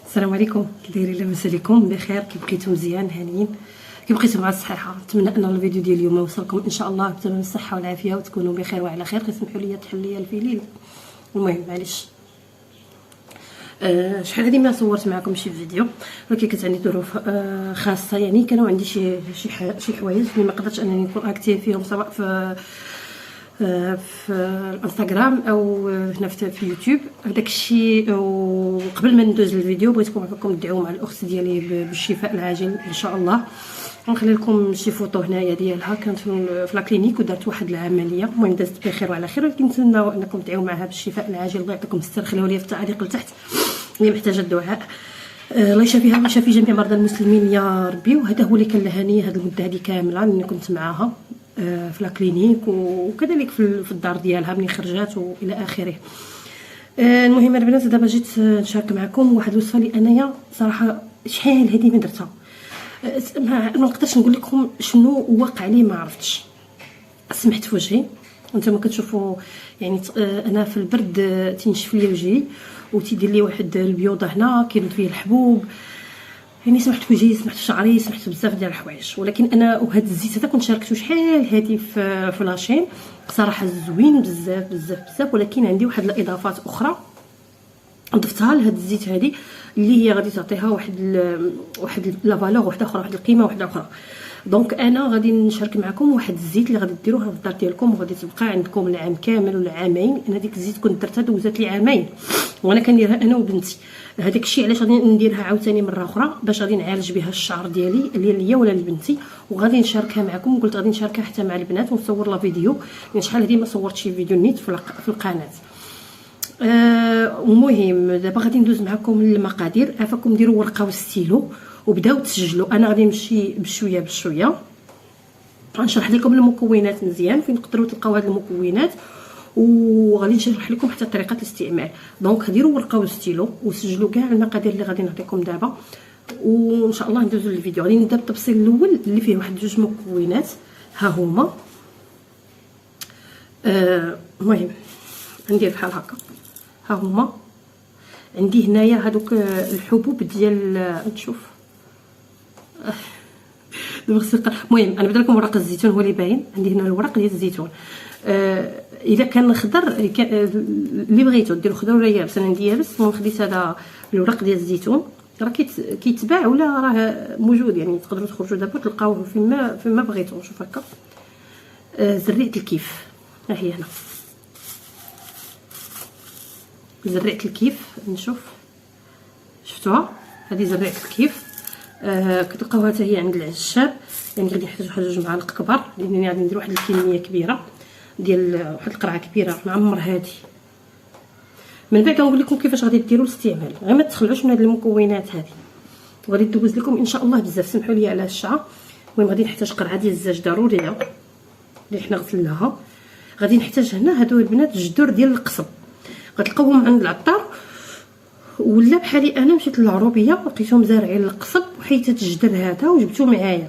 السلام عليكم، كي دايرين؟ لاباس عليكم؟ بخير؟ كي بقيتو مزيان هانيين؟ كي بقيتو مع الصحه؟ نتمنى ان الفيديو ديال اليوم يوصلكم ان شاء الله بتمام الصحه والعافيه وتكونوا بخير وعلى خير. كيسمحوا لي تحل لي الفيليل، المهم معليش. شحال هادي ما صورت معكم شي فيديو، ولكن كانت عندي ظروف خاصه، يعني كانوا عندي شي حوايج اللي ما قدرتش انني نكون اكتيف فيهم، سواء في الانستغرام او هنا في يوتيوب. هذاك الشيء. وقبل ما ندوز للفيديو بغيتكم عافاكم تدعوا مع الاخت ديالي بالشفاء العاجل ان شاء الله. غنخلي لكم شي فوطو هنايا ديالها، كانت في لاكلينيك ودارت واحد العمليه، المهم دازت بخير وعلى خير، ولكن نتمنوا انكم تدعوا معها بالشفاء العاجل. الله يعطيكم الستر. خليوها لي في التعليق لتحت اللي محتاجه الدعاء. الله يشافيها ويشافي جميع مرضى المسلمين يا ربي. وهذا هو اللي كان لهاني هذه المده هذه كامله، اني كنت معاها في لاكلينيك وكذلك في الدار ديالها ملي خرجات والى اخره. المهم البنات، دابا جيت نشارك معكم واحد الوصفه اللي انايا صراحه شحال هذه ما درتها. ما نقدرش نقول لكم شنو واقع لي، ما عرفتش. سمحت في وجهي، انتما كتشوفوا يعني انا في البرد تنشف لي وجهي وتيدير لي واحد البيوضه هنا كيرد فيه الحبوب، يعني سمحت في وجهي، سمحت في شعري، سمحت بزاف ديال الحوايج. ولكن انا وهذا الزيت هذا كنت شاركته شحال هذه في لاشين، صراحه زوين بزاف بزاف بزاف. ولكن عندي واحد الاضافات اخرى ضفتها لهاد الزيت هذه، اللي هي غادي تعطيها واحد لا فالور واحده اخرى، واحد القيمه واحده اخرى. دونك انا غادي نشارك معكم واحد الزيت اللي غادي ديروها في الدار ديالكم وغادي تبقى عندكم العام كامل ولا عامين. انا ديك الزيت كنت درتها دوزات لي عامين وانا كنديرها انا وبنتي. هذاك الشيء علاش غادي نديرها عاوتاني مره اخرى، باش غادي نعالج بها الشعر ديالي اللي ليا ولا لبنتي، وغادي نشاركها معكم. وقلت غادي نشاركها حتى مع البنات ونصور لا فيديو، يعني شحال هذه ما صورتش فيديو نيت في القناه. المهم دابا غادي ندوز معكم للمقادير. عافاكم ديروا ورقه وستيلو وبداو تسجلوا. انا غادي نمشي بشويه بشويه، غنشرح لكم المكونات مزيان فين تقدروا تلقاو هاد المكونات، وغادي نشرح لكم حتى طريقه الاستعمال. دونك ديروا ورقه وستيلو وسجلوا كاع المقادير اللي غادي نعطيكم دابا، وان شاء الله ندوزو للفيديو. غادي نبدا بالتفصيل الاول اللي فيه واحد جوج مكونات، ها هما. المهم ندير بحال هكا، ها هما عندي هنايا هادوك الحبوب ديال نشوف المهم انا بدير لكم ورق الزيتون، هو اللي باين عندي هنا الورق ديال الزيتون. اذا كان خضر اللي بغيتو ديروا خضر ولا يابس، انا عندي يابس. المهم خديت هذا الورق ديال الزيتون، راه كيتباع ولا راه موجود، يعني تقدروا تخرجوا دابا تلقاوه فيما بغيتو. شوف هكا زريعه الكيف، ها هي هنا زريعه الكيف. نشوف شفتوها، هذه زريعه الكيف. كتلقاوها حتى هي عند العشاب. يعني غادي نحتاج واحد جوج معالق كبار، لانني غادي ندير واحد الكميه كبيره ديال واحد القرعه كبيره معمر هذه. من بعد غنقول لكم كيفاش غادي ديروا الاستعمال، غير ما تخلعوش من هذه المكونات هذه، وغادي ندوز لكم ان شاء الله بزاف. سمحوا لي على الشعه. المهم غادي نحتاج قرعه ديال الزاج ضروريه اللي حنا غسلناها. غادي نحتاج هنا هادو البنات الجذور ديال القصب، غتلقاوهم عند العطار، ولا بحالي انا مشيت للعروبيه لقيتهم زارعين القصب وحيتات الجدر هذا وجبتو معايا.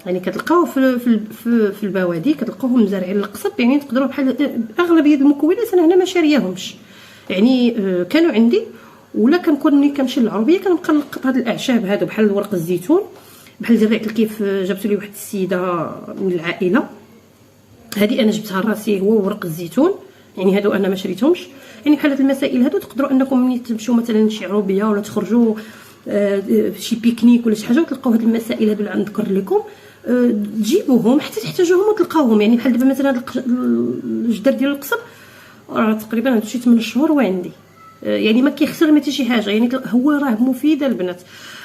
يعني كتلقاو في البوادي كتلقاوهم زارعين القصب، يعني تقدروا بحال اغلبيه المكونات انا هنا ما شارياهمش، يعني كانوا عندي، ولا كنكون ملي كنمشي للعروبيه كنبقى نلقط هاد الاعشاب هادو بحال ورق الزيتون، بحال زريعه الكيف جابتو لي واحد السيده من العائله، هذه انا جبتها راسي، هو ورق الزيتون. يعني هادو انا ما شريتهمش. يعني بحال هاد المسائل هادو تقدروا انكم ملي تمشيو مثلا شي عروبيه ولا تخرجوا شي بيكنيك ولا شي حاجه وتلقاو هاد المسائل هادو اللي غنذكر لكم، تجيبوهم حتى تحتاجوهم وتلقاوهم. يعني بحال دابا مثلا الجدر ديال القصب راه تقريبا هادو شي 8 شهور وعندي، يعني ما كيخسر ما حتى شي حاجه. يعني هو راه مفيد البنات.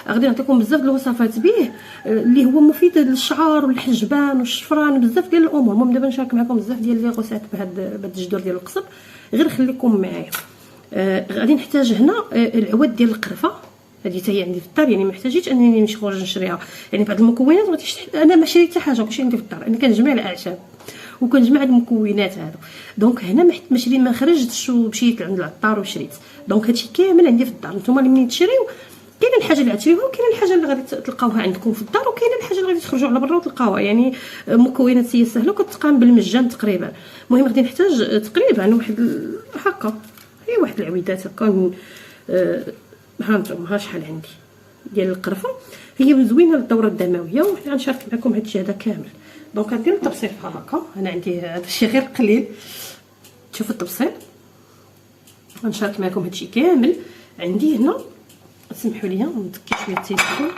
غادي نعطيكم بزاف الوصفات به اللي هو مفيد للشعر والحجبان والشفران، بزاف ديال الامور. المهم دابا نشارك معكم بزاف ديال لي غوسات بهاد الجذور ديال القصب، غير خليكم معايا. غادي نحتاج هنا العود ديال القرفه، هذه حتى هي عندي في الدار، يعني ما احتاجيتش انني نمشي نخرج نشريها. يعني بعض المكونات انا ما شريت حتى حاجه، كلشي عندي في الدار. انا كنجمع الاعشاب وكنجمع المكونات هادو. دونك هنا ما خرجتش ومشيت عند العطار وشريت. دونك هادشي كامل عندي في الدار. نتوما اللي ملي تشريو كاينه الحاجه اللي غتشريوها وكاينه الحاجه اللي غادي تلقاوها عندكم في الدار، وكاينه الحاجه اللي غادي تخرجوا على برا وتلقاوها. يعني مكونات هي سهله وكتقام بالمجان تقريبا. المهم غادي نحتاج تقريبا واحد هكا، هي واحد العويدات هكا ها نتوما ها شحال عندي ديال القرفه، هي زوينه للدوره الدمويه. وحنا غنشارك معكم هادشي هذا كامل. دونك غندير التبسيط بحال هكا. انا عندي هذا الشيء غير قليل، شوفوا التبسيط. غنشارك معكم هادشي كامل. عندي هنا سمحوا لي نتكي شويه التيسكون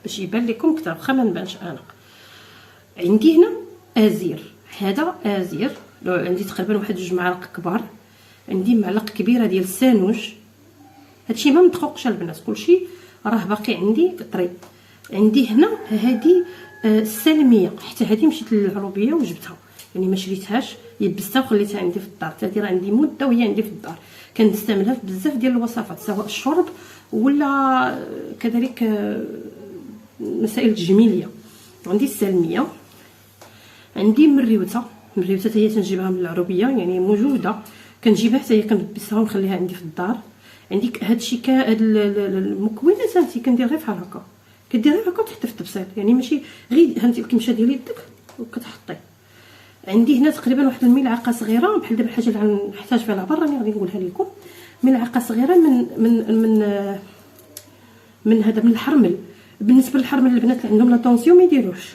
باش يبان لكم اكثر، واخا ما نبانش انا. عندي هنا ازير، هذا ازير عندي تقريبا واحد 2 معالق كبار. عندي معلقه كبيره ديال السانوج، هادشي ما مدقوقش البنات، كلشي راه باقي عندي طري. عندي هنا هذه السلميه، حتى هذه مشيت للعروبيه وجبتها، يعني ما شريتهاش، يبستها وخليتها عندي في الدار. هذه راه عندي مده وهي عندي في الدار، كنستعملها في بزاف ديال الوصفات سواء الشرب ولا كذلك مسائل التجميليه. عندي السلميه، عندي مريوته هي تنجيبها من العروبيه، يعني موجوده، كنجيبها حتى هي كنبسها ونخليها عندي في الدار. عندي هادشي هاد المكونات هانتي كندير غير بحال هكا، كديري هكا وتحطي في التبسيط، يعني ماشي غير هانتي الكمشه ديال يدك وكتحطي. عندي هنا تقريبا واحد الملعقه صغيره، بحال دابا الحاجه اللي غنحتاج فيها العبر راني غادي نقولها لكم. ملعقه صغيره من هذا من الحرمل. بالنسبه للحرمل البنات اللي عندهم لا طونسيون ما يديروش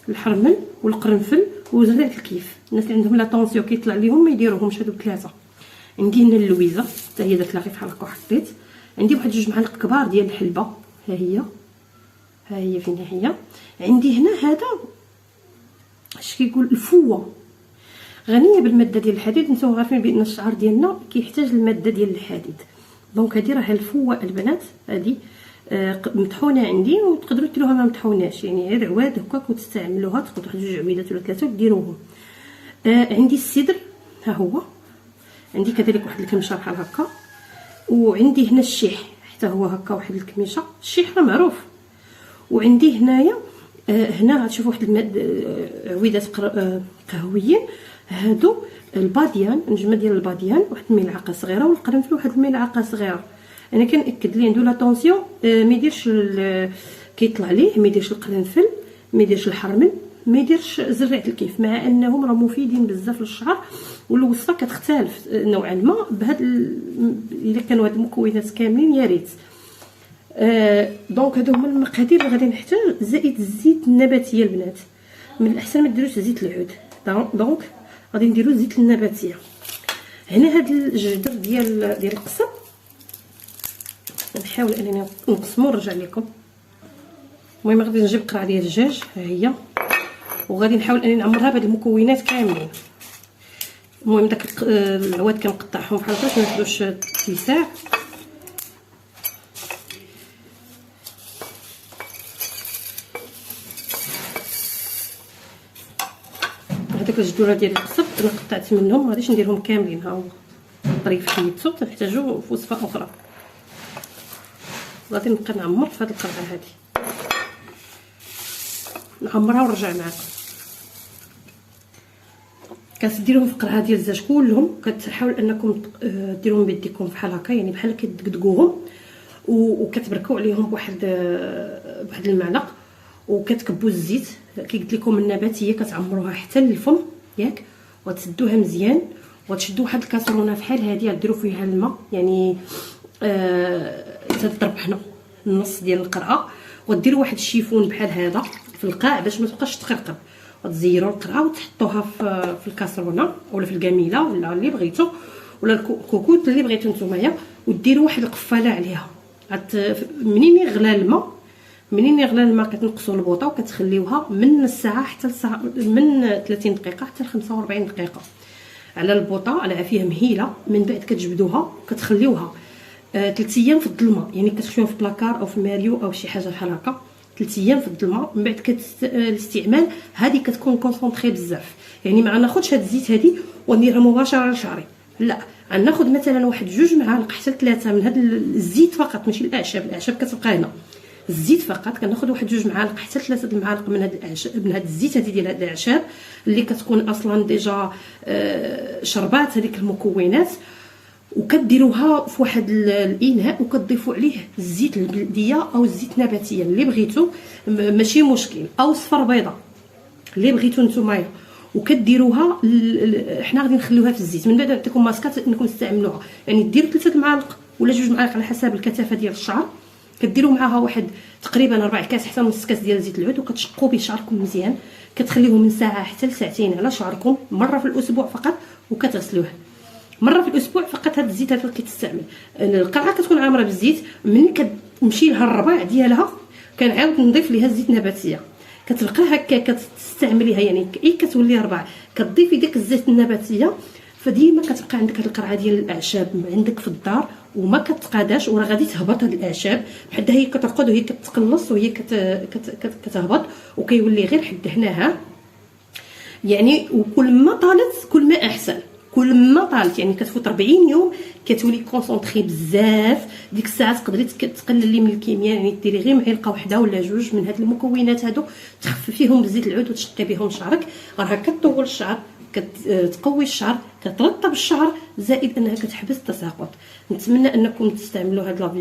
الحرمل والقرنفل وزريعه الكيف. الناس اللي عندهم لا طونسيون كيطلع ليهم ما يديروهمش هادو 3. عندي هنا اللويزه حتى هي درت لها غير بحال هكا وحطيت. عندي واحد 2 معالق كبار ديال الحلبه، ها هي فين هي. عندي هنا هذا اش كيقول الفوه، غنيه بالماده ديال الحديد. نتوما عارفين بان الشعر ديالنا كيحتاج الماده ديال الحديد. دونك هذه راه الفوه البنات، هذه مطحونه عندي، وتقدروا ديروها ما مطحوناش، يعني غير عواد هكاك وتستعملوها، تاخذوا واحد 2 عويدات ولا 3 وديروهم. عندي السدر، ها هو. عندي كذلك واحد الكمشه بحال هكا. وعندي هنا الشيح حتى هو هكا واحد الكميشه، الشيح راه معروف. وعندي هنايا هنا غتشوفوا واحد عويدات قهويين، هادو الباديان، نجمه ديال الباديان، واحد الملعقه صغيره، والقرنفل واحد الملعقه صغيره. انا كنأكد لي عنده لا طونسيون ما يديرش كيطلع ليه، ما يديرش القرنفل، ما يديرش الحرمل، ما يديرش زريعه الكيف، مع انهم راه مفيدين بزاف للشعر. والوصفه كتختلف نوعا ما بهاد الا كانوا هاد المكونات كاملين يا ريت. دونك هادو هما المقادير اللي غادي نحتاج، زائد الزيت النباتيه البنات. من الاحسن ما ديروش زيت العود، دونك غادي نديرو زيت النباتيه. هنا هاد الجدر ديال القصب نحاول انني نقسمو ونرجع لكم. المهم غادي نجيب قرعه ديال الدجاج، ها هي، وغادي نحاول انني نعمرها بهاد المكونات كاملين. المهم داك العواد كنقطعهم بحال هكا باش ما ياخذوش اتساع. هذوك الجدوره ديال القصب انا قطعت منهم، ما غاديش نديرهم كاملين، ها هو الطريف حيدتو، تنحتاجو في وصفه اخرى. غادي نبقى نعمر في هذه القرعه هذه، نعمرها ونرجع معكم. كتديروهم في القرعه ديال الدجاج كلهم، كتحاول انكم ديروهم بيديكم بحال هكا، يعني بحال كتدقدقوهم وكتبركوا عليهم بواحد المعلق، وكتكبوا الزيت كي قلت لكم النباتيه، كتعمروها حتى للفم ياك، وتسدوها مزيان، وتشدوا واحد الكاسرونه بحال هذه ديروا فيها الماء، يعني تضرب هنا النص ديال القرعه، وديروا واحد الشيفون بحال هذا في القاع باش ما تبقاش تقرقر، وتزيروا القرعه وتحطوها في الكاسرونه ولا في الكاميله ولا اللي بغيتو، ولا الكوكوط اللي بغيتو نتوما، وديروا واحد القفاله عليها. منين يغلى الماء كتنقصوا البوطه وكتخليوها من الساعه حتى الساعه، من 30 دقيقه حتى ل 45 دقيقه على البوطه، على عافيه مهيله. من بعد كتجبدوها وكتخليوها 3 ايام في الظلمه، يعني كتخشوها في بلاكار او في ماريو او شي حاجه بحال هكا 3 ايام في الظلمه. من بعد الاستعمال هذه كتكون كونسونطري بزاف، يعني ما غناخذش هاد الزيت هذه ونديرها مباشره لشعري، لا، غناخذ مثلا واحد 2 معالق حتى 3 من هاد الزيت فقط، ماشي الاعشاب كتبقى هنا، الزيت فقط. كناخذ واحد 2 معالق حتى 3 المعالق من هاد الاعشاب، من هاد الزيت هذه ديال هاد الاعشاب اللي كتكون اصلا ديجا شربات هذيك المكونات، وكديروها في واحد الاناء وكتضيفوا عليه الزيت البلديه او الزيت النباتيه اللي بغيتو، ماشي مشكل، او صفر بيضه اللي بغيتو نتوما، وكديروها. حنا غادي نخليوها في الزيت، من بعد نعطيكم ماسكات انكم تستعملوها، يعني ديروا 3 المعالق ولا 2 معالق على حسب الكثافه ديال الشعر. كديروا معاها واحد تقريبا 4 كاس حتى نص كاس ديال زيت العود، وكتشقوا به شعركم مزيان. كتخليوه من ساعه حتى لساعتين على شعركم مره في الاسبوع فقط، وكتغسلوه مره في الاسبوع فقط. هذا الزيت هذا كيتستعمل، القرعه كتكون عامره بالزيت. من كتمشي لها الربع ديالها كنعاود نضيف ليها الزيت النباتيه. كتبقى هكا كتستعمليها، يعني كتولي ربع كتضيفي ديك الزيت النباتيه، فديما كتبقى عندك هاد القرعه ديال الاعشاب عندك في الدار وما كتقاداش، وراه غادي تهبط هاد الاعشاب بحدا هي كترقد وهي كتقلص وهي كتهبط، وكيولي غير حدهناها يعني. وكل ما طالت كل ما احسن، كل ما طالت يعني كتفوت 40 يوم كتولي كونسونطري بزاف. ديك الساعه تقدري تقللي من الكميه، يعني ديري غير معلقه وحده ولا 2 من هاد المكونات هادو، تخففيهم بزيت العود وتشقي بهم شعرك. راه كتطول الشعر، كتقوي الشعر، كترطب الشعر، زائد انها كتحبس التساقط. نتمنى انكم تستعملوا هاد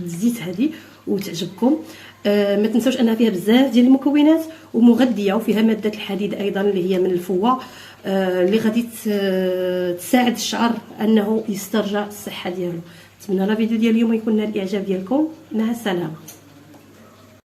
الزيت هذه وتعجبكم. ما تنسوش انها فيها بزاف ديال المكونات ومغذيه، وفيها ماده الحديد ايضا اللي هي من الفوه، اللي غادي تساعد الشعر انه يسترجع الصحه ديالو. نتمنى لا فيديو ديال اليوم يكون نال الاعجاب ديالكم. مع السلامه.